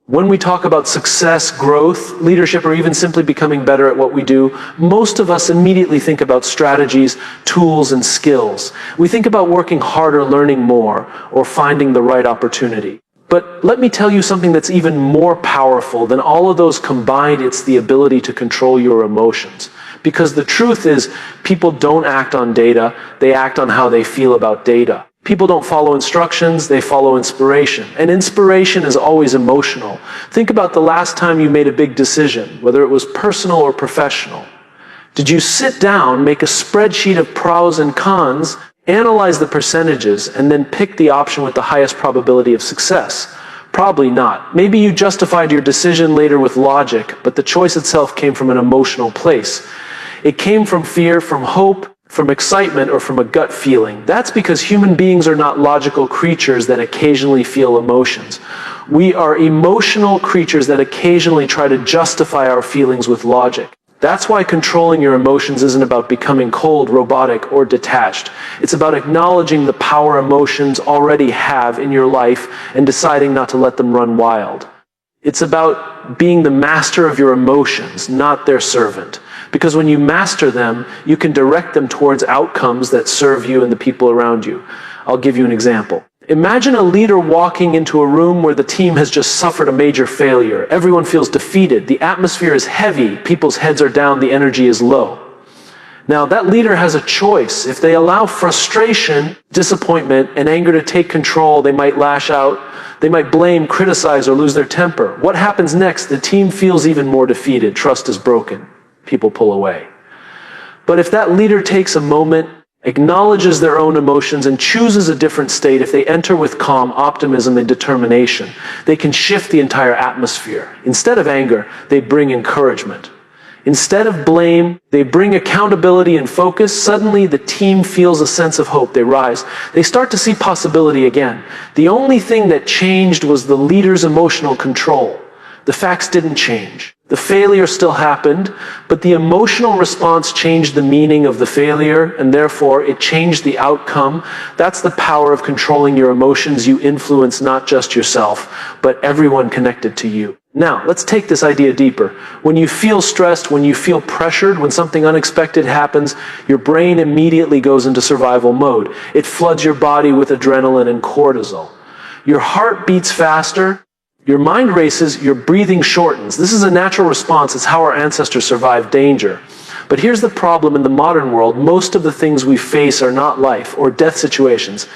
When we talk about success, growth, leadership, or even simply becoming better at what we do, most of us immediately think about strategies, tools, and skills. We think about working harder, learning more, or finding the right opportunity. But let me tell you something that's even more powerful than all of those combined. It's the ability to control your emotions. Because the truth is, people don't act on data, they act on how they feel about data. People don't follow instructions, they follow inspiration. And inspiration is always emotional. Think about the last time you made a big decision, whether it was personal or professional. Did you sit down, make a spreadsheet of pros and cons, analyze the percentages, and then pick the option with the highest probability of success? Probably not. Maybe you justified your decision later with logic, but the choice itself came from an emotional place. It came from fear, from hope, from excitement, or from a gut feeling. That's because human beings are not logical creatures that occasionally feel emotions. We are emotional creatures that occasionally try to justify our feelings with logic. That's why controlling your emotions isn't about becoming cold, robotic, or detached. It's about acknowledging the power emotions already have in your life and deciding not to let them run wild. It's about being the master of your emotions, not their servant. Because when you master them, you can direct them towards outcomes that serve you and the people around you. I'll give you an example. Imagine a leader walking into a room where the team has just suffered a major failure. Everyone feels defeated. The atmosphere is heavy. People's heads are down. The energy is low. Now, that leader has a choice. If they allow frustration, disappointment, and anger to take control, they might lash out. They might blame, criticize, or lose their temper. What happens next? The team feels even more defeated. Trust is broken. People pull away. But if that leader takes a moment, acknowledges their own emotions, and chooses a different state, if they enter with calm, optimism, and determination, they can shift the entire atmosphere. Instead of anger, they bring encouragement. Instead of blame, they bring accountability and focus. Suddenly, the team feels a sense of hope. They rise. They start to see possibility again. The only thing that changed was the leader's emotional control. The facts didn't change. The failure still happened, but the emotional response changed the meaning of the failure, and therefore it changed the outcome. That's the power of controlling your emotions. You influence not just yourself, but everyone connected to you. Now, let's take this idea deeper. When you feel stressed, when you feel pressured, when something unexpected happens, your brain immediately goes into survival mode. It floods your body with adrenaline and cortisol. Your heart beats faster. Your mind races, your breathing shortens. This is a natural response. It's how our ancestors survived danger. But here's the problem in the modern world. Most of the things we face are not life or death situations.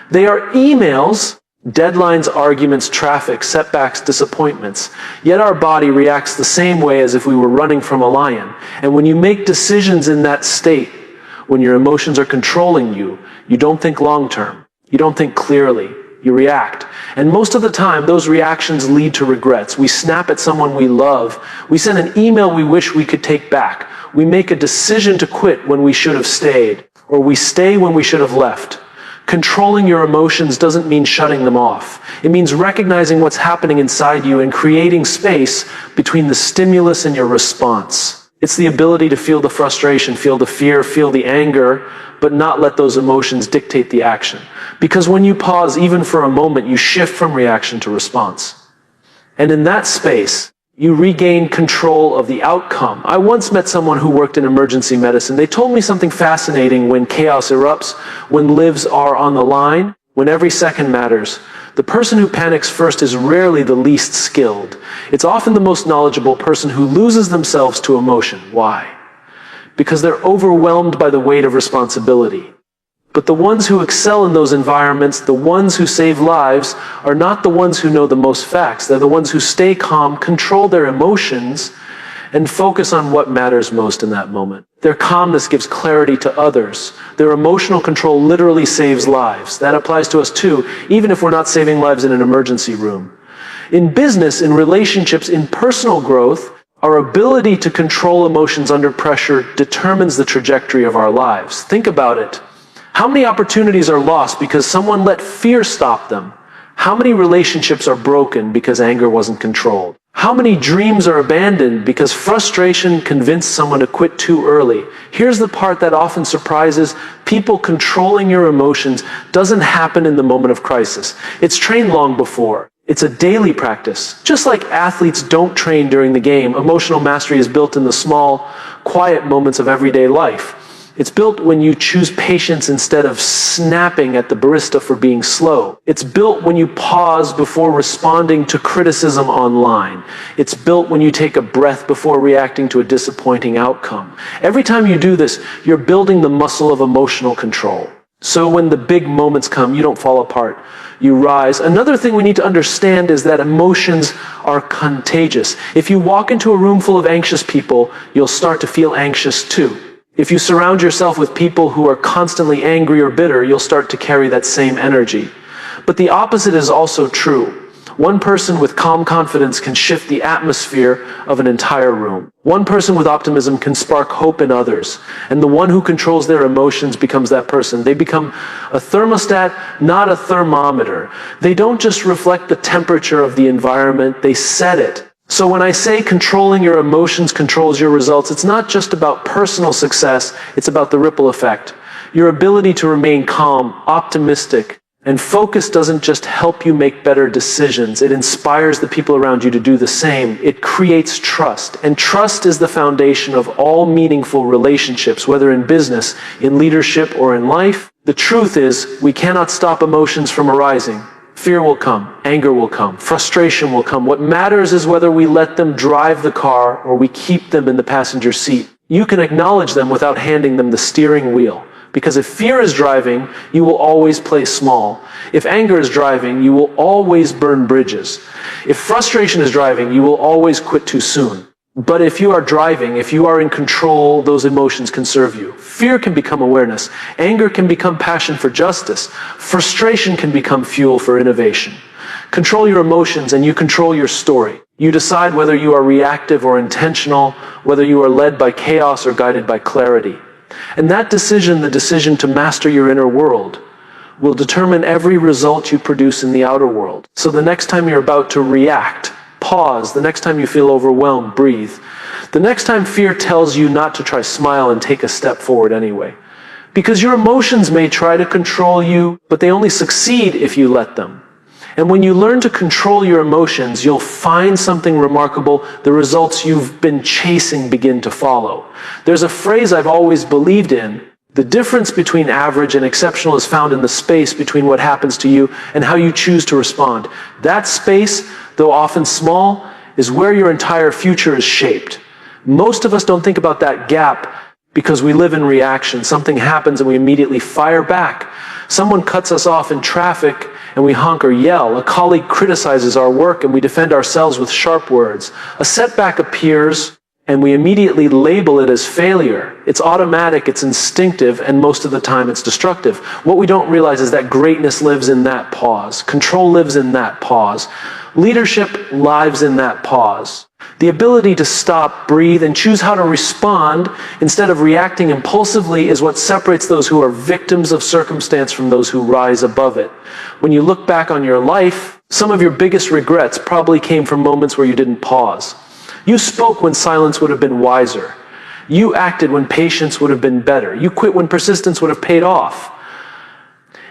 They are emails, deadlines, arguments, traffic, setbacks, disappointments. Yet our body reacts the same way as if we were running from a lion. And when you make decisions in that state, when your emotions are controlling you, you don't think long term. You don't think clearly. You react. And most of the time, those reactions lead to regrets. We snap at someone we love. We send an email we wish we could take back. We make a decision to quit when we should have stayed. Or we stay when we should have left. Controlling your emotions doesn't mean shutting them off. It means recognizing what's happening inside you and creating space between the stimulus and your response. It's the ability to feel the frustration, feel the fear, feel the anger, but not let those emotions dictate the action. Because when you pause, even for a moment, you shift from reaction to response. And in that space, you regain control of the outcome. I once met someone who worked in emergency medicine. They told me something fascinating. When chaos erupts, when lives are on the line, when every second matters, the person who panics first is rarely the least skilled. It's often the most knowledgeable person who loses themselves to emotion. Why? Because they're overwhelmed by the weight of responsibility. But the ones who excel in those environments, the ones who save lives, are not the ones who know the most facts. They're the ones who stay calm, control their emotions, and focus on what matters most in that moment. Their calmness gives clarity to others. Their emotional control literally saves lives. That applies to us too, even if we're not saving lives in an emergency room. In business, in relationships, in personal growth, our ability to control emotions under pressure determines the trajectory of our lives. Think about it. How many opportunities are lost because someone let fear stop them? How many relationships are broken because anger wasn't controlled? How many dreams are abandoned because frustration convinced someone to quit too early? Here's the part that often surprises people. Controlling your emotions doesn't happen in the moment of crisis. It's trained long before. It's a daily practice. Just like athletes don't train during the game, emotional mastery is built in the small, quiet moments of everyday life. It's built when you choose patience instead of snapping at the barista for being slow. It's built when you pause before responding to criticism online. It's built when you take a breath before reacting to a disappointing outcome. Every time you do this, you're building the muscle of emotional control. So when the big moments come, you don't fall apart. You rise. Another thing we need to understand is that emotions are contagious. If you walk into a room full of anxious people, you'll start to feel anxious too. If you surround yourself with people who are constantly angry or bitter, you'll start to carry that same energy. But the opposite is also true. One person with calm confidence can shift the atmosphere of an entire room. One person with optimism can spark hope in others. And the one who controls their emotions becomes that person. They become a thermostat, not a thermometer. They don't just reflect the temperature of the environment, they set it. So when I say controlling your emotions controls your results, it's not just about personal success, it's about the ripple effect. Your ability to remain calm, optimistic, and focused doesn't just help you make better decisions, it inspires the people around you to do the same. It creates trust, and trust is the foundation of all meaningful relationships, whether in business, in leadership, or in life. The truth is, we cannot stop emotions from arising. Fear will come, anger will come, frustration will come. What matters is whether we let them drive the car or we keep them in the passenger seat. You can acknowledge them without handing them the steering wheel. Because if fear is driving, you will always play small. If anger is driving, you will always burn bridges. If frustration is driving, you will always quit too soon. But if you are driving, if you are in control, those emotions can serve you. Fear can become awareness. Anger can become passion for justice. Frustration can become fuel for innovation. Control your emotions and you control your story. You decide whether you are reactive or intentional, whether you are led by chaos or guided by clarity. And that decision, the decision to master your inner world, will determine every result you produce in the outer world. So the next time you're about to react, pause. The next time you feel overwhelmed, breathe. The next time fear tells you not to try, smile and take a step forward anyway. Because your emotions may try to control you, but they only succeed if you let them. And when you learn to control your emotions, you'll find something remarkable. The results you've been chasing begin to follow. There's a phrase I've always believed in. The difference between average and exceptional is found in the space between what happens to you and how you choose to respond. That space, though often small, is where your entire future is shaped. Most of us don't think about that gap because we live in reaction. Something happens and we immediately fire back. Someone cuts us off in traffic and we honk or yell. A colleague criticizes our work and we defend ourselves with sharp words. A setback appears and we immediately label it as failure. It's automatic, it's instinctive, and most of the time it's destructive. What we don't realize is that greatness lives in that pause. Control lives in that pause. Leadership lives in that pause. The ability to stop, breathe, and choose how to respond instead of reacting impulsively is what separates those who are victims of circumstance from those who rise above it. When you look back on your life, some of your biggest regrets probably came from moments where you didn't pause. You spoke when silence would have been wiser. You acted when patience would have been better. You quit when persistence would have paid off.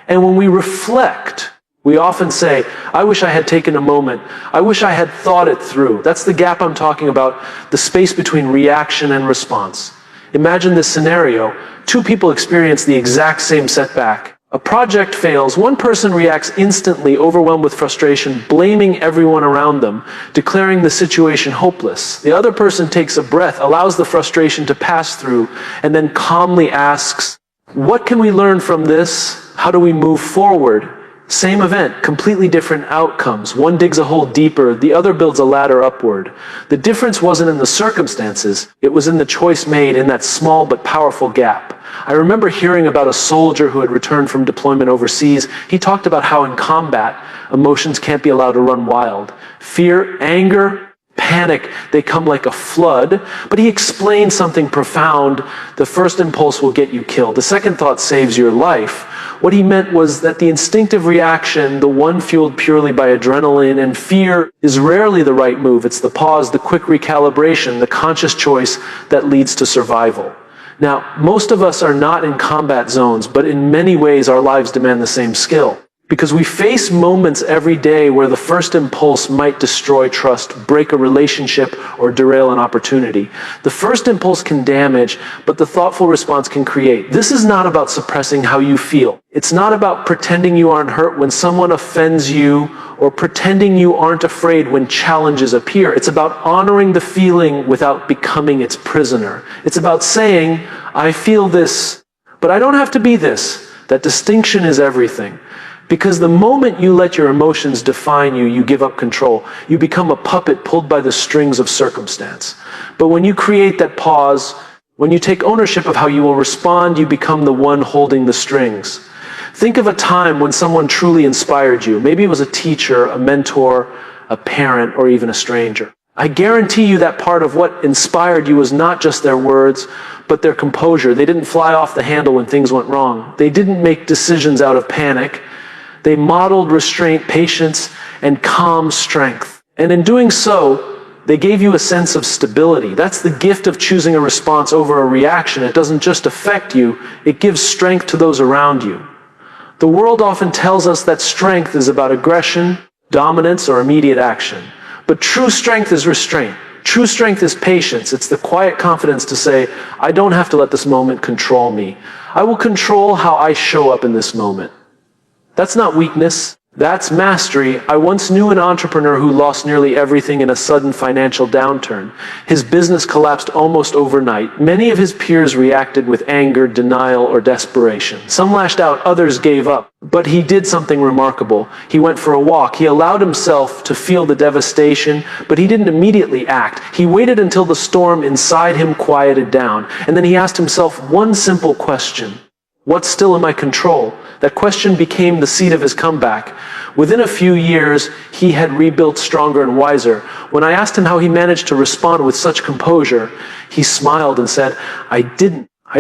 And when we reflect, we often say, I wish I had taken a moment. I wish I had thought it through. That's the gap I'm talking about, the space between reaction and response. Imagine this scenario. Two people experience the exact same setback. A project fails. One person reacts instantly, overwhelmed with frustration, blaming everyone around them, declaring the situation hopeless. The other person takes a breath, allows the frustration to pass through, and then calmly asks, what can we learn from this? How do we move forward? Same event, completely different outcomes. One digs a hole deeper, the other builds a ladder upward. The difference wasn't in the circumstances, it was in the choice made in that small but powerful gap. I remember hearing about a soldier who had returned from deployment overseas. He talked about how in combat, emotions can't be allowed to run wild. Fear, anger, panic, they come like a flood. But he explained something profound. The first impulse will get you killed. The second thought saves your life. What he meant was that the instinctive reaction, the one fueled purely by adrenaline and fear, is rarely the right move. It's the pause, the quick recalibration, the conscious choice that leads to survival. Now, most of us are not in combat zones, but in many ways our lives demand the same skill. Because we face moments every day where the first impulse might destroy trust, break a relationship, or derail an opportunity. The first impulse can damage, but the thoughtful response can create. This is not about suppressing how you feel. It's not about pretending you aren't hurt when someone offends you, or pretending you aren't afraid when challenges appear. It's about honoring the feeling without becoming its prisoner. It's about saying, I feel this, but I don't have to be this. That distinction is everything. Because the moment you let your emotions define you, you give up control. You become a puppet pulled by the strings of circumstance. But when you create that pause, when you take ownership of how you will respond, you become the one holding the strings. Think of a time when someone truly inspired you. Maybe it was a teacher, a mentor, a parent, or even a stranger. I guarantee you that part of what inspired you was not just their words, but their composure. They didn't fly off the handle when things went wrong. They didn't make decisions out of panic. They modeled restraint, patience, and calm strength. And in doing so, they gave you a sense of stability. That's the gift of choosing a response over a reaction. It doesn't just affect you, it gives strength to those around you. The world often tells us that strength is about aggression, dominance, or immediate action. But true strength is restraint. True strength is patience. It's the quiet confidence to say, I don't have to let this moment control me. I will control how I show up in this moment. That's not weakness. That's mastery. I once knew an entrepreneur who lost nearly everything in a sudden financial downturn. His business collapsed almost overnight. Many of his peers reacted with anger, denial, or desperation. Some lashed out, others gave up. But he did something remarkable. He went for a walk. He allowed himself to feel the devastation, but he didn't immediately act. He waited until the storm inside him quieted down. And then he asked himself one simple question. What's still in my control? That question became the seed of his comeback. Within a few years, he had rebuilt stronger and wiser. When I asked him how he managed to respond with such composure, he smiled and said, I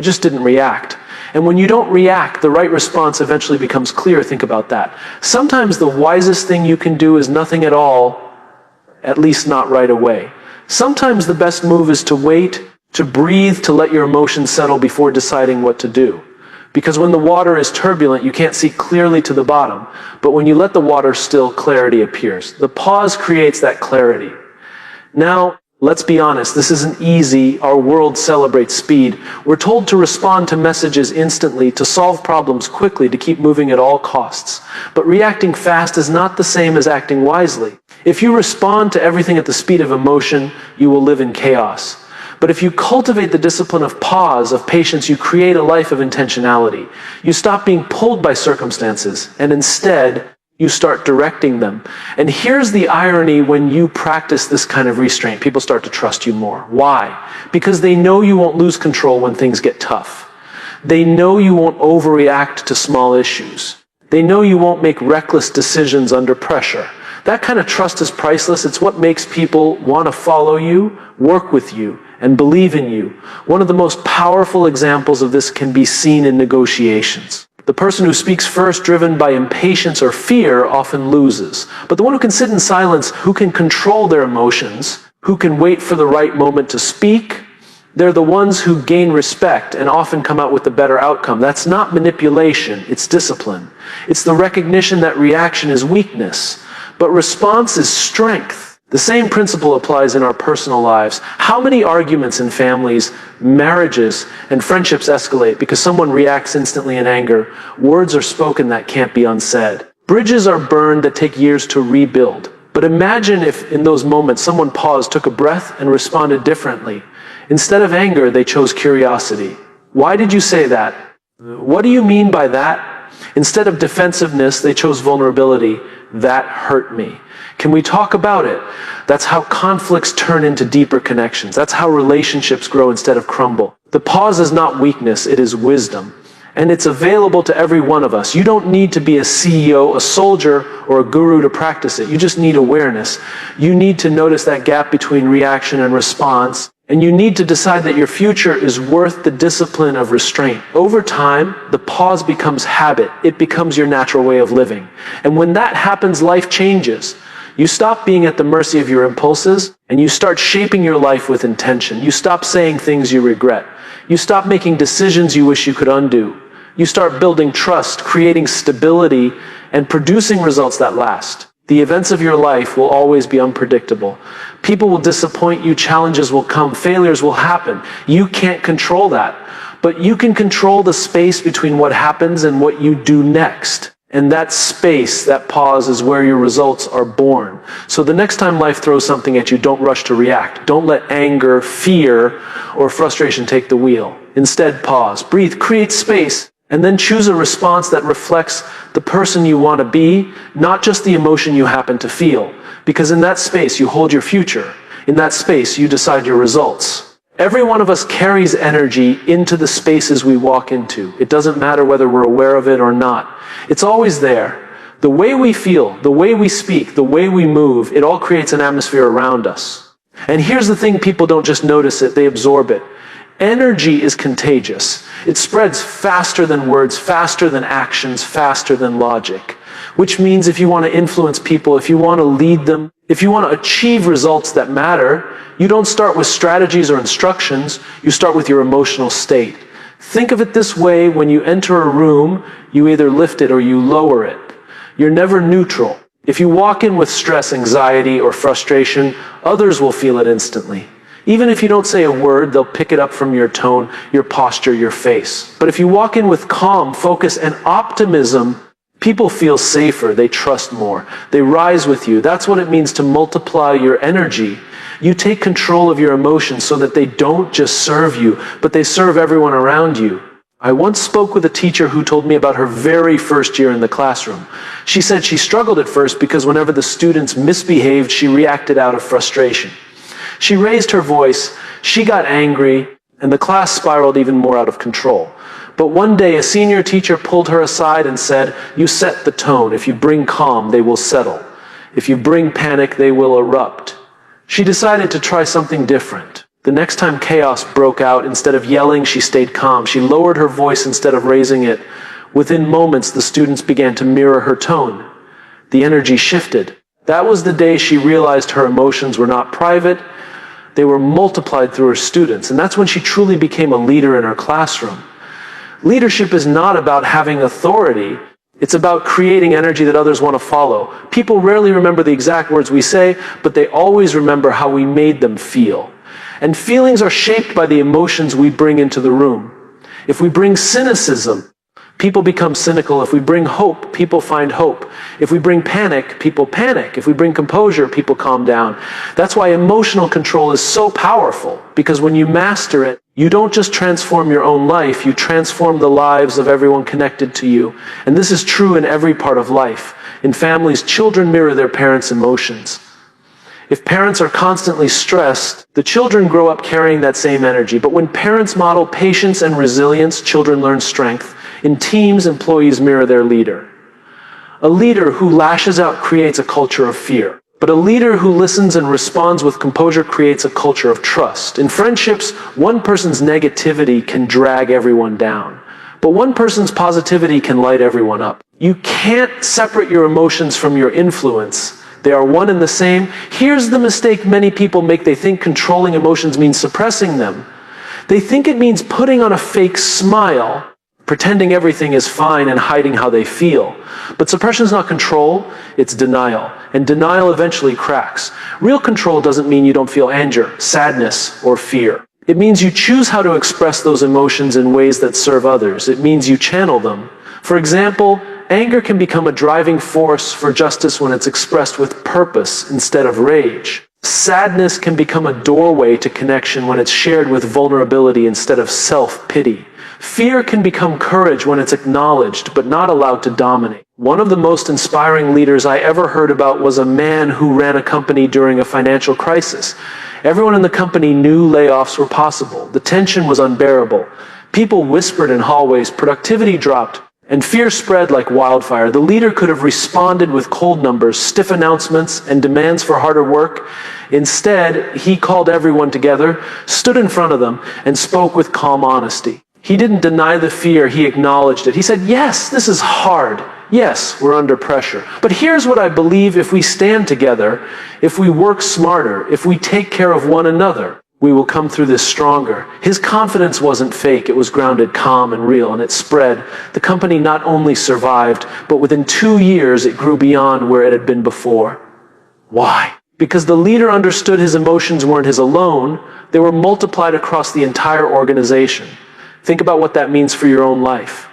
just didn't react. And when you don't react, the right response eventually becomes clear. Think about that. Sometimes the wisest thing you can do is nothing at all, at least not right away. Sometimes the best move is to wait, to breathe, to let your emotions settle before deciding what to do. Because when the water is turbulent, you can't see clearly to the bottom. But when you let the water still, clarity appears. The pause creates that clarity. Now, let's be honest, this isn't easy. Our world celebrates speed. We're told to respond to messages instantly, to solve problems quickly, to keep moving at all costs. But reacting fast is not the same as acting wisely. If you respond to everything at the speed of emotion, you will live in chaos. But if you cultivate the discipline of pause, of patience, you create a life of intentionality. You stop being pulled by circumstances, and instead, you start directing them. And here's the irony when you practice this kind of restraint. People start to trust you more. Why? Because they know you won't lose control when things get tough. They know you won't overreact to small issues. They know you won't make reckless decisions under pressure. That kind of trust is priceless. It's what makes people want to follow you, work with you, and believe in you. One of the most powerful examples of this can be seen in negotiations. The person who speaks first, driven by impatience or fear, often loses. But the one who can sit in silence, who can control their emotions, who can wait for the right moment to speak, they're the ones who gain respect and often come out with the better outcome. That's not manipulation, it's discipline. It's the recognition that reaction is weakness, but response is strength. The same principle applies in our personal lives. How many arguments in families, marriages, and friendships escalate because someone reacts instantly in anger? Words are spoken that can't be unsaid. Bridges are burned that take years to rebuild. But imagine if in those moments someone paused, took a breath, and responded differently. Instead of anger, they chose curiosity. Why did you say that? What do you mean by that? Instead of defensiveness, they chose vulnerability. That hurt me. Can we talk about it? That's how conflicts turn into deeper connections. That's how relationships grow instead of crumble. The pause is not weakness, it is wisdom. And it's available to every one of us. You don't need to be a CEO, a soldier, or a guru to practice it. You just need awareness. You need to notice that gap between reaction and response. And you need to decide that your future is worth the discipline of restraint. Over time, the pause becomes habit. It becomes your natural way of living. And when that happens, life changes. You stop being at the mercy of your impulses, and you start shaping your life with intention. You stop saying things you regret. You stop making decisions you wish you could undo. You start building trust, creating stability, and producing results that last. The events of your life will always be unpredictable. People will disappoint you, challenges will come, failures will happen. You can't control that. But you can control the space between what happens and what you do next. And that space, that pause, is where your results are born. So the next time life throws something at you, don't rush to react. Don't let anger, fear, or frustration take the wheel. Instead, pause, breathe, create space, and then choose a response that reflects the person you want to be, not just the emotion you happen to feel. Because in that space, you hold your future. In that space, you decide your results. Every one of us carries energy into the spaces we walk into. It doesn't matter whether we're aware of it or not. It's always there. The way we feel, the way we speak, the way we move, it all creates an atmosphere around us. And here's the thing, people don't just notice it, they absorb it. Energy is contagious. It spreads faster than words, faster than actions, faster than logic. Which means if you want to influence people, if you want to lead them, if you want to achieve results that matter, you don't start with strategies or instructions, you start with your emotional state. Think of it this way: when you enter a room, you either lift it or you lower it. You're never neutral. If you walk in with stress, anxiety, or frustration, others will feel it instantly. Even if you don't say a word, they'll pick it up from your tone, your posture, your face. But if you walk in with calm, focus, and optimism, people feel safer, they trust more, they rise with you. That's what it means to multiply your energy. You take control of your emotions so that they don't just serve you, but they serve everyone around you. I once spoke with a teacher who told me about her very first year in the classroom. She said she struggled at first because whenever the students misbehaved, she reacted out of frustration. She raised her voice, she got angry, and the class spiraled even more out of control. But one day, a senior teacher pulled her aside and said, "You set the tone. If you bring calm, they will settle. If you bring panic, they will erupt." She decided to try something different. The next time chaos broke out, instead of yelling, she stayed calm. She lowered her voice instead of raising it. Within moments, the students began to mirror her tone. The energy shifted. That was the day she realized her emotions were not private. They were multiplied through her students. And that's when she truly became a leader in her classroom. Leadership is not about having authority. It's about creating energy that others want to follow. People rarely remember the exact words we say, but they always remember how we made them feel. And feelings are shaped by the emotions we bring into the room. If we bring cynicism, people become cynical. If we bring hope, people find hope. If we bring panic, people panic. If we bring composure, people calm down. That's why emotional control is so powerful, because when you master it, you don't just transform your own life, you transform the lives of everyone connected to you. And this is true in every part of life. In families, children mirror their parents' emotions. If parents are constantly stressed, the children grow up carrying that same energy. But when parents model patience and resilience, children learn strength. In teams, employees mirror their leader. A leader who lashes out creates a culture of fear. But a leader who listens and responds with composure creates a culture of trust. In friendships, one person's negativity can drag everyone down. But one person's positivity can light everyone up. You can't separate your emotions from your influence. They are one and the same. Here's the mistake many people make. They think controlling emotions means suppressing them. They think it means putting on a fake smile, pretending everything is fine and hiding how they feel. But suppression is not control, it's denial. And denial eventually cracks. Real control doesn't mean you don't feel anger, sadness, or fear. It means you choose how to express those emotions in ways that serve others. It means you channel them. For example, anger can become a driving force for justice when it's expressed with purpose instead of rage. Sadness can become a doorway to connection when it's shared with vulnerability instead of self-pity. Fear can become courage when it's acknowledged but not allowed to dominate. One of the most inspiring leaders I ever heard about was a man who ran a company during a financial crisis. Everyone in the company knew layoffs were possible. The tension was unbearable. People whispered in hallways, productivity dropped, and fear spread like wildfire. The leader could have responded with cold numbers, stiff announcements, and demands for harder work. Instead, he called everyone together, stood in front of them, and spoke with calm honesty. He didn't deny the fear, he acknowledged it. He said, "Yes, this is hard. Yes, we're under pressure. But here's what I believe: if we stand together, if we work smarter, if we take care of one another, we will come through this stronger. His confidence wasn't fake, it was grounded, calm, and real, and it spread. The company not only survived, but within 2 years it grew beyond where it had been before. Why? Because the leader understood his emotions weren't his alone, they were multiplied across the entire organization. Think about what that means for your own life.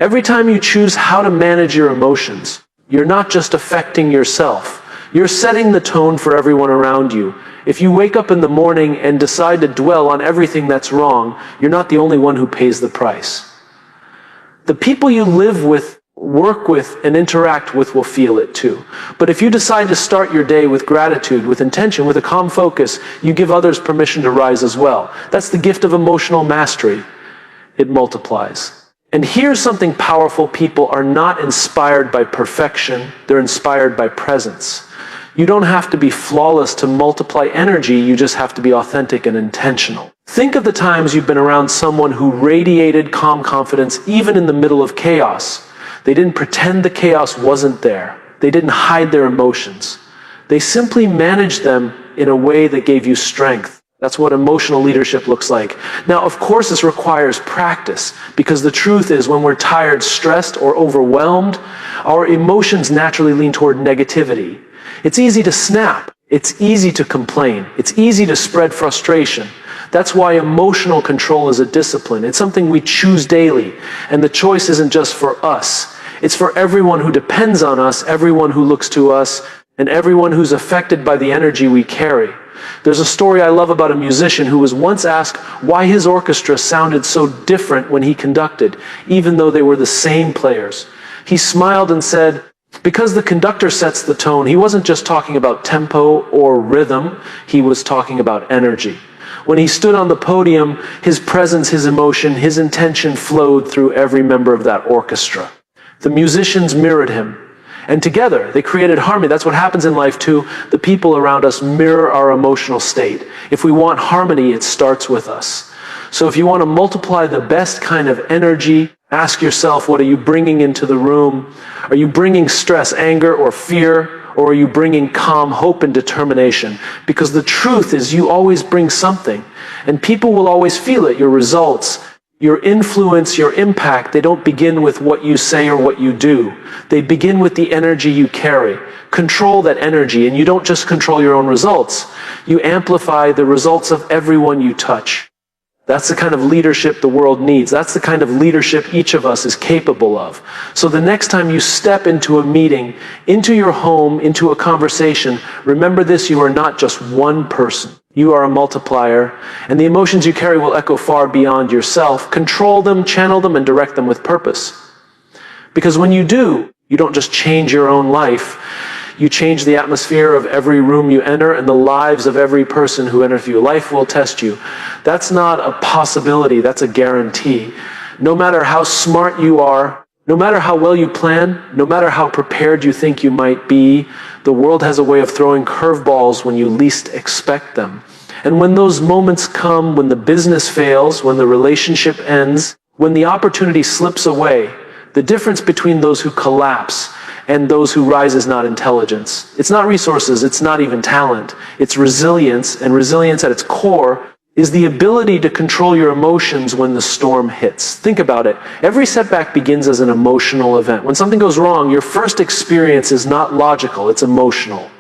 Every time you choose how to manage your emotions, you're not just affecting yourself, you're setting the tone for everyone around you. If you wake up in the morning and decide to dwell on everything that's wrong, you're not the only one who pays the price. The people you live with, work with, and interact with will feel it too. But if you decide to start your day with gratitude, with intention, with a calm focus, you give others permission to rise as well. That's the gift of emotional mastery. It multiplies. And here's something powerful: people are not inspired by perfection, they're inspired by presence. You don't have to be flawless to multiply energy, you just have to be authentic and intentional. Think of the times you've been around someone who radiated calm confidence even in the middle of chaos. They didn't pretend the chaos wasn't there. They didn't hide their emotions. They simply managed them in a way that gave you strength. That's what emotional leadership looks like. Now, of course, this requires practice, because the truth is, when we're tired, stressed, or overwhelmed, our emotions naturally lean toward negativity. It's easy to snap. It's easy to complain. It's easy to spread frustration. That's why emotional control is a discipline. It's something we choose daily. And the choice isn't just for us. It's for everyone who depends on us, everyone who looks to us, and everyone who's affected by the energy we carry. There's a story I love about a musician who was once asked why his orchestra sounded so different when he conducted, even though they were the same players. He smiled and said, because the conductor sets the tone. He wasn't just talking about tempo or rhythm, he was talking about energy. When he stood on the podium, his presence, his emotion, his intention flowed through every member of that orchestra. The musicians mirrored him, and together they created harmony. That's what happens in life too. The people around us mirror our emotional state. If we want harmony, it starts with us. So if you want to multiply the best kind of energy, ask yourself, what are you bringing into the room? Are you bringing stress, anger, or fear? Or are you bringing calm, hope, and determination? Because the truth is, you always bring something, and people will always feel it. Your results, your influence, your impact, they don't begin with what you say or what you do. They begin with the energy you carry. Control that energy, and you don't just control your own results. You amplify the results of everyone you touch. That's the kind of leadership the world needs. That's the kind of leadership each of us is capable of. So the next time you step into a meeting, into your home, into a conversation, remember this: you are not just one person. You are a multiplier, and the emotions you carry will echo far beyond yourself. Control them, channel them, and direct them with purpose. Because when you do, you don't just change your own life, you change the atmosphere of every room you enter and the lives of every person who enters you. Life will test you. That's not a possibility, that's a guarantee. No matter how smart you are, no matter how well you plan, no matter how prepared you think you might be, the world has a way of throwing curveballs when you least expect them. And when those moments come, when the business fails, when the relationship ends, when the opportunity slips away, the difference between those who collapse and those who rise is not intelligence. It's not resources, it's not even talent. It's resilience, and resilience at its core is the ability to control your emotions when the storm hits. Think about it. Every setback begins as an emotional event. When something goes wrong, your first experience is not logical, it's emotional.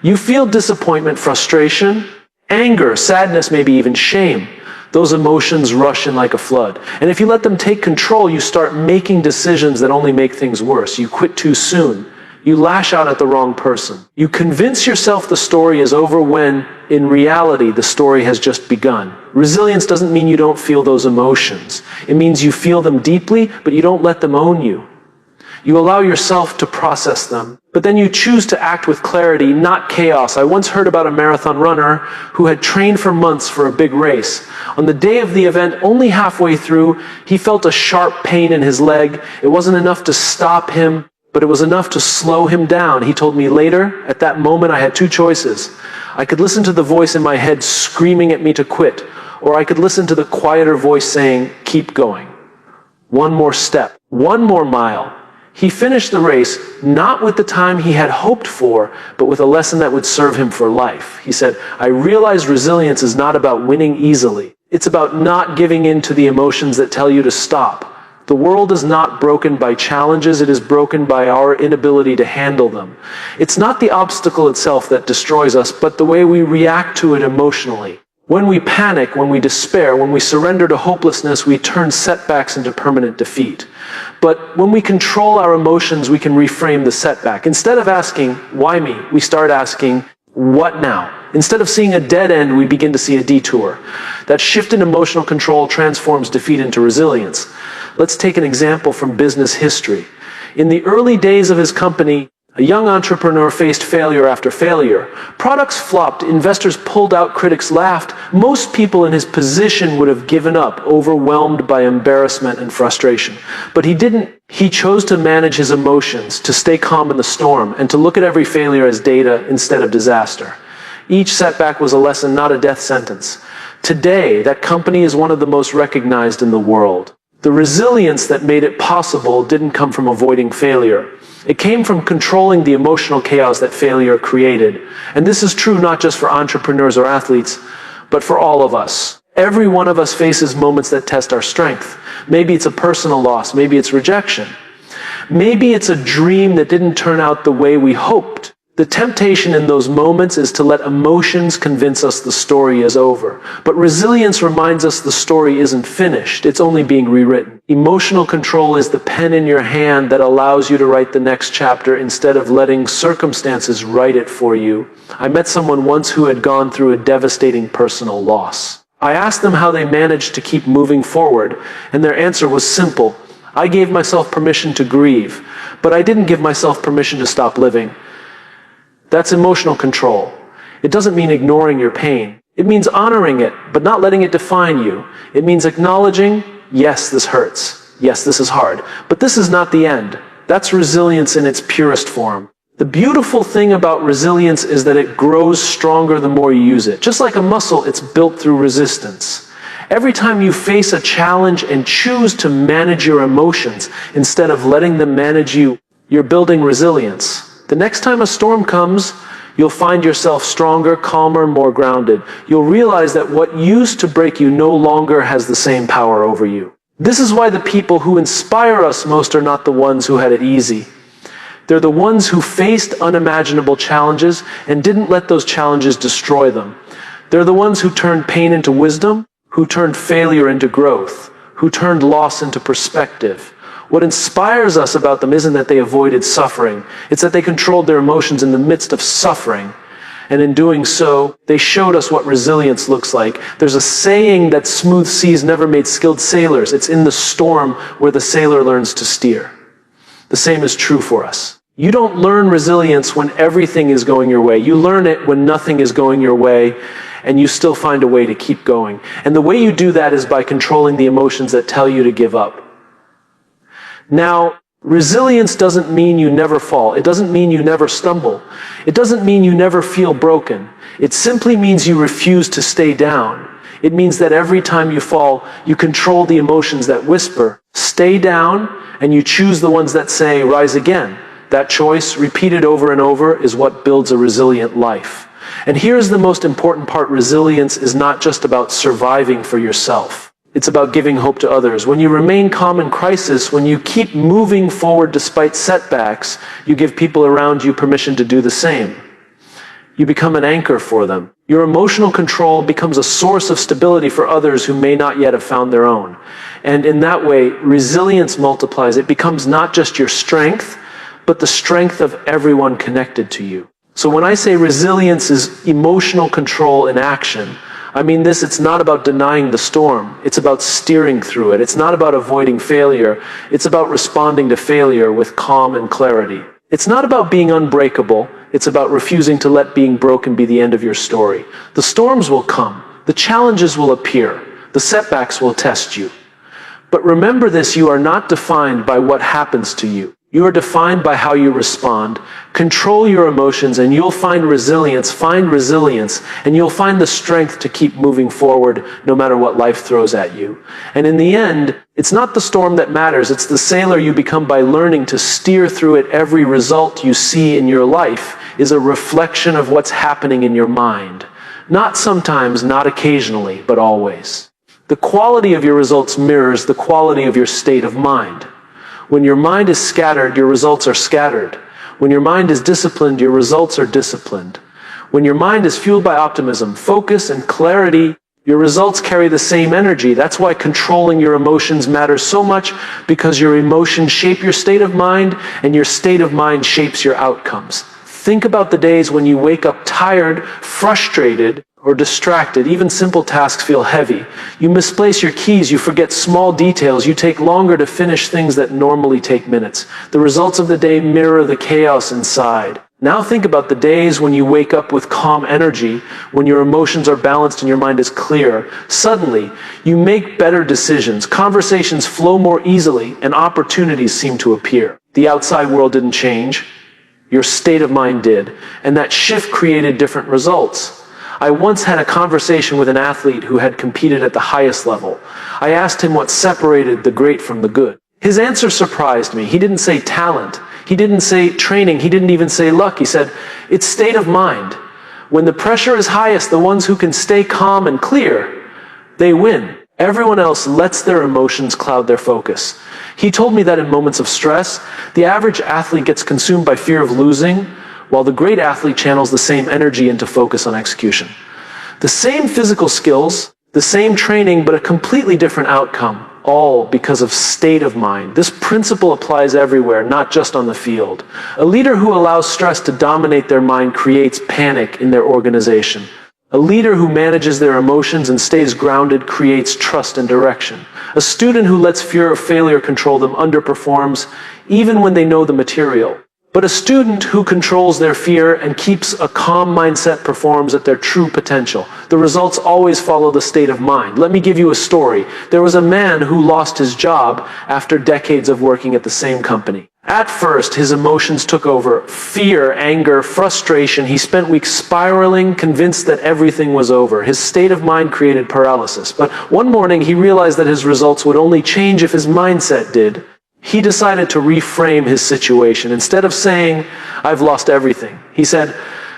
You feel disappointment, frustration, anger, sadness, maybe even shame. Those emotions rush in like a flood. And if you let them take control, you start making decisions that only make things worse. You quit too soon. You lash out at the wrong person. You convince yourself the story is over when, in reality, the story has just begun. Resilience doesn't mean you don't feel those emotions. It means you feel them deeply, but you don't let them own you. You allow yourself to process them, but then you choose to act with clarity, not chaos. I once heard about a marathon runner who had trained for months for a big race. On the day of the event, only halfway through, he felt a sharp pain in his leg. It wasn't enough to stop him, but it was enough to slow him down. He told me later, at that moment, I had two choices. I could listen to the voice in my head screaming at me to quit, or I could listen to the quieter voice saying, keep going. One more step, one more mile. He finished the race not with the time he had hoped for, but with a lesson that would serve him for life. He said, "I realized resilience is not about winning easily. It's about not giving in to the emotions that tell you to stop. The world is not broken by challenges, it is broken by our inability to handle them. It's not the obstacle itself that destroys us, but the way we react to it emotionally. When we panic, when we despair, when we surrender to hopelessness, we turn setbacks into permanent defeat. But when we control our emotions, we can reframe the setback. Instead of asking, why me? We start asking, what now? Instead of seeing a dead end, we begin to see a detour. That shift in emotional control transforms defeat into resilience. Let's take an example from business history. In the early days of his company, a young entrepreneur faced failure after failure. Products flopped, investors pulled out, critics laughed. Most people in his position would have given up, overwhelmed by embarrassment and frustration. But he didn't. He chose to manage his emotions, to stay calm in the storm, and to look at every failure as data instead of disaster. Each setback was a lesson, not a death sentence. Today, that company is one of the most recognized in the world. The resilience that made it possible didn't come from avoiding failure. It came from controlling the emotional chaos that failure created. And this is true not just for entrepreneurs or athletes, but for all of us. Every one of us faces moments that test our strength. Maybe it's a personal loss, maybe it's rejection. Maybe it's a dream that didn't turn out the way we hoped. The temptation in those moments is to let emotions convince us the story is over. But resilience reminds us the story isn't finished, it's only being rewritten. Emotional control is the pen in your hand that allows you to write the next chapter instead of letting circumstances write it for you. I met someone once who had gone through a devastating personal loss. I asked them how they managed to keep moving forward, and their answer was simple. I gave myself permission to grieve, but I didn't give myself permission to stop living. That's emotional control. It doesn't mean ignoring your pain. It means honoring it, but not letting it define you. It means acknowledging, yes, this hurts. Yes, this is hard. But this is not the end. That's resilience in its purest form. The beautiful thing about resilience is that it grows stronger the more you use it. Just like a muscle, it's built through resistance. Every time you face a challenge and choose to manage your emotions instead of letting them manage you, you're building resilience. The next time a storm comes, you'll find yourself stronger, calmer, more grounded. You'll realize that what used to break you no longer has the same power over you. This is why the people who inspire us most are not the ones who had it easy. They're the ones who faced unimaginable challenges and didn't let those challenges destroy them. They're the ones who turned pain into wisdom, who turned failure into growth, who turned loss into perspective. What inspires us about them isn't that they avoided suffering. It's that they controlled their emotions in the midst of suffering. And in doing so, they showed us what resilience looks like. There's a saying that smooth seas never made skilled sailors. It's in the storm where the sailor learns to steer. The same is true for us. You don't learn resilience when everything is going your way. You learn it when nothing is going your way, and you still find a way to keep going. And the way you do that is by controlling the emotions that tell you to give up. Now, resilience doesn't mean you never fall. It doesn't mean you never stumble. It doesn't mean you never feel broken. It simply means you refuse to stay down. It means that every time you fall, you control the emotions that whisper, stay down, and you choose the ones that say, rise again. That choice, repeated over and over, is what builds a resilient life. And here's the most important part. Resilience is not just about surviving for yourself. It's about giving hope to others. When you remain calm in crisis, when you keep moving forward despite setbacks, you give people around you permission to do the same. You become an anchor for them. Your emotional control becomes a source of stability for others who may not yet have found their own. And in that way, resilience multiplies. It becomes not just your strength, but the strength of everyone connected to you. So when I say resilience is emotional control in action, I mean this, it's not about denying the storm. It's about steering through it. It's not about avoiding failure. It's about responding to failure with calm and clarity. It's not about being unbreakable. It's about refusing to let being broken be the end of your story. The storms will come. The challenges will appear. The setbacks will test you. But remember this, you are not defined by what happens to you. You are defined by how you respond. Control your emotions and you'll find resilience. Find resilience and you'll find the strength to keep moving forward no matter what life throws at you. And in the end, it's not the storm that matters. It's the sailor you become by learning to steer through it. Every result you see in your life is a reflection of what's happening in your mind. Not sometimes, not occasionally, but always. The quality of your results mirrors the quality of your state of mind. When your mind is scattered, your results are scattered. When your mind is disciplined, your results are disciplined. When your mind is fueled by optimism, focus, and clarity, your results carry the same energy. That's why controlling your emotions matters so much, because your emotions shape your state of mind, and your state of mind shapes your outcomes. Think about the days when you wake up tired, frustrated, or distracted. Even simple tasks feel heavy. You misplace your keys, you forget small details, you take longer to finish things that normally take minutes. The results of the day mirror the chaos inside. Now think about the days when you wake up with calm energy, when your emotions are balanced and your mind is clear. Suddenly, you make better decisions, conversations flow more easily, and opportunities seem to appear. The outside world didn't change. Your state of mind did, and that shift created different results. I once had a conversation with an athlete who had competed at the highest level. I asked him what separated the great from the good. His answer surprised me. He didn't say talent. He didn't say training. He didn't even say luck. He said, it's state of mind. When the pressure is highest, the ones who can stay calm and clear, they win. Everyone else lets their emotions cloud their focus. He told me that in moments of stress, the average athlete gets consumed by fear of losing, while the great athlete channels the same energy into focus on execution. The same physical skills, the same training, but a completely different outcome, all because of state of mind. This principle applies everywhere, not just on the field. A leader who allows stress to dominate their mind creates panic in their organization. A leader who manages their emotions and stays grounded creates trust and direction. A student who lets fear of failure control them underperforms, even when they know the material. But a student who controls their fear and keeps a calm mindset performs at their true potential. The results always follow the state of mind. Let me give you a story. There was a man who lost his job after decades of working at the same company. At first, his emotions took over. Fear, anger, frustration. He spent weeks spiraling, convinced that everything was over. His state of mind created paralysis. But one morning, he realized that his results would only change if his mindset did. He decided to reframe his situation. Instead of saying, I've lost everything, he said,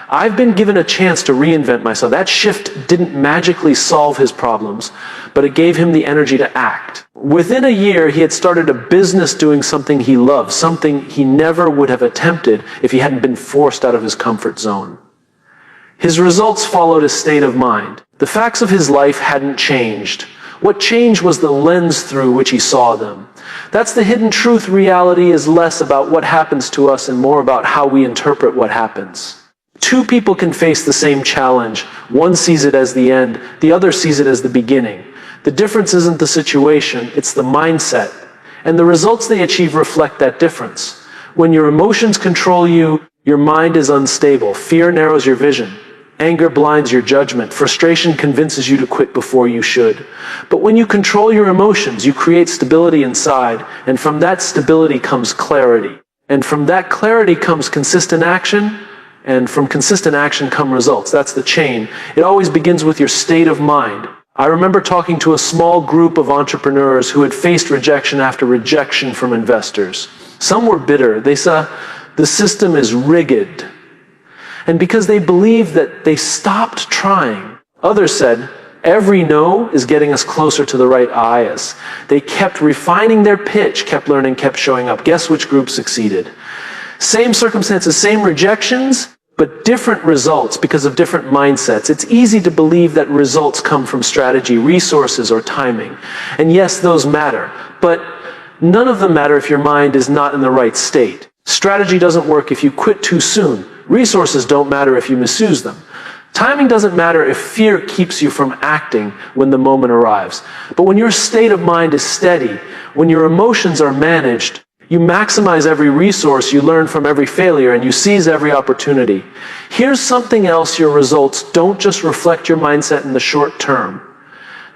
I've been given a chance to reinvent myself. That shift didn't magically solve his problems, but it gave him the energy to act. Within a year, he had started a business doing something he loved, something he never would have attempted if he hadn't been forced out of his comfort zone. His results followed his state of mind. The facts of his life hadn't changed. What changed was the lens through which he saw them. That's the hidden truth. Reality is less about what happens to us and more about how we interpret what happens. Two people can face the same challenge. One sees it as the end, the other sees it as the beginning. The difference isn't the situation, it's the mindset. And the results they achieve reflect that difference. When your emotions control you, your mind is unstable. Fear narrows your vision. Anger blinds your judgment. Frustration convinces you to quit before you should. But when you control your emotions, you create stability inside, and from that stability comes clarity. And from that clarity comes consistent action, and from consistent action come results. That's the chain. It always begins with your state of mind. I remember talking to a small group of entrepreneurs who had faced rejection after rejection from investors. Some were bitter. They said, the system is rigged. And because they believed that, they stopped trying. Others said, every no is getting us closer to the right ayahs. They kept refining their pitch, kept learning, kept showing up. Guess which group succeeded? Same circumstances, same rejections, but different results because of different mindsets. It's easy to believe that results come from strategy, resources, or timing. And yes, those matter, but none of them matter if your mind is not in the right state. Strategy doesn't work if you quit too soon. Resources don't matter if you misuse them. Timing doesn't matter if fear keeps you from acting when the moment arrives. But when your state of mind is steady, when your emotions are managed, you maximize every resource, you learn from every failure, and you seize every opportunity. Here's something else: your results don't just reflect your mindset in the short term.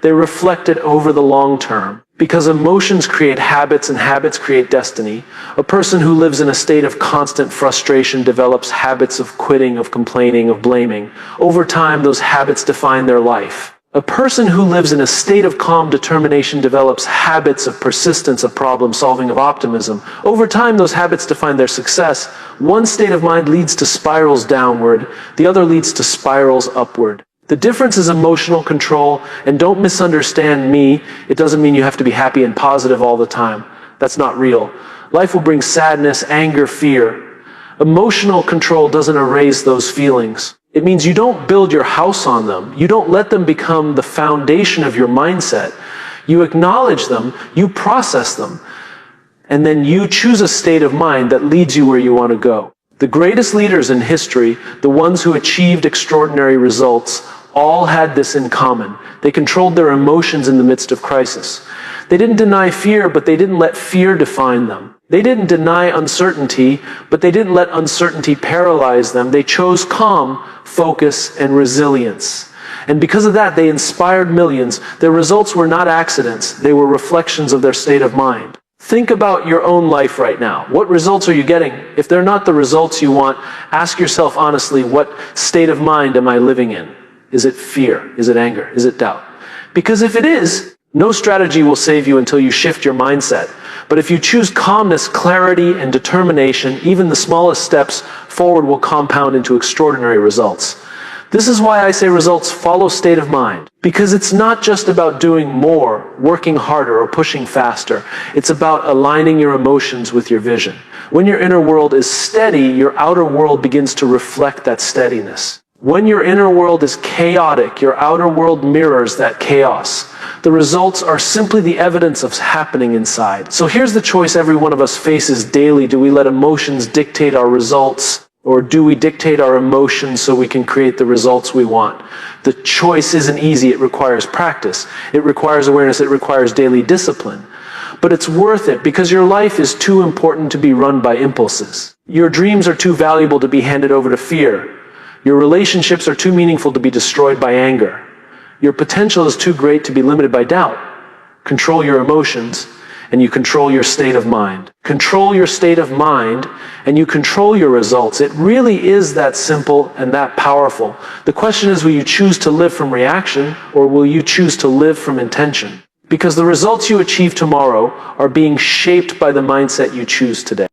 they reflect it over the long term. Because emotions create habits and habits create destiny. A person who lives in a state of constant frustration develops habits of quitting, of complaining, of blaming. Over time, those habits define their life. A person who lives in a state of calm determination develops habits of persistence, of problem solving, of optimism. Over time, those habits define their success. One state of mind leads to spirals downward, the other leads to spirals upward. The difference is emotional control, and don't misunderstand me. It doesn't mean you have to be happy and positive all the time. That's not real. Life will bring sadness, anger, fear. Emotional control doesn't erase those feelings. It means you don't build your house on them. You don't let them become the foundation of your mindset. You acknowledge them, you process them, and then you choose a state of mind that leads you where you want to go. The greatest leaders in history, the ones who achieved extraordinary results, all had this in common. They controlled their emotions in the midst of crisis. They didn't deny fear, but they didn't let fear define them. They didn't deny uncertainty, but they didn't let uncertainty paralyze them. They chose calm, focus, and resilience. And because of that, they inspired millions. Their results were not accidents. They were reflections of their state of mind. Think about your own life right now. What results are you getting? If they're not the results you want, ask yourself honestly, what state of mind am I living in? Is it fear? Is it anger? Is it doubt? Because if it is, no strategy will save you until you shift your mindset. But if you choose calmness, clarity, and determination, even the smallest steps forward will compound into extraordinary results. This is why I say results follow state of mind. Because it's not just about doing more, working harder, or pushing faster. It's about aligning your emotions with your vision. When your inner world is steady, your outer world begins to reflect that steadiness. When your inner world is chaotic, your outer world mirrors that chaos. The results are simply the evidence of happening inside. So here's the choice every one of us faces daily. Do we let emotions dictate our results? Or do we dictate our emotions so we can create the results we want? The choice isn't easy. It requires practice. It requires awareness. It requires daily discipline. But it's worth it because your life is too important to be run by impulses. Your dreams are too valuable to be handed over to fear. Your relationships are too meaningful to be destroyed by anger. Your potential is too great to be limited by doubt. Control your emotions, and you control your state of mind. Control your state of mind, and you control your results. It really is that simple and that powerful. The question is, will you choose to live from reaction, or will you choose to live from intention? Because the results you achieve tomorrow are being shaped by the mindset you choose today.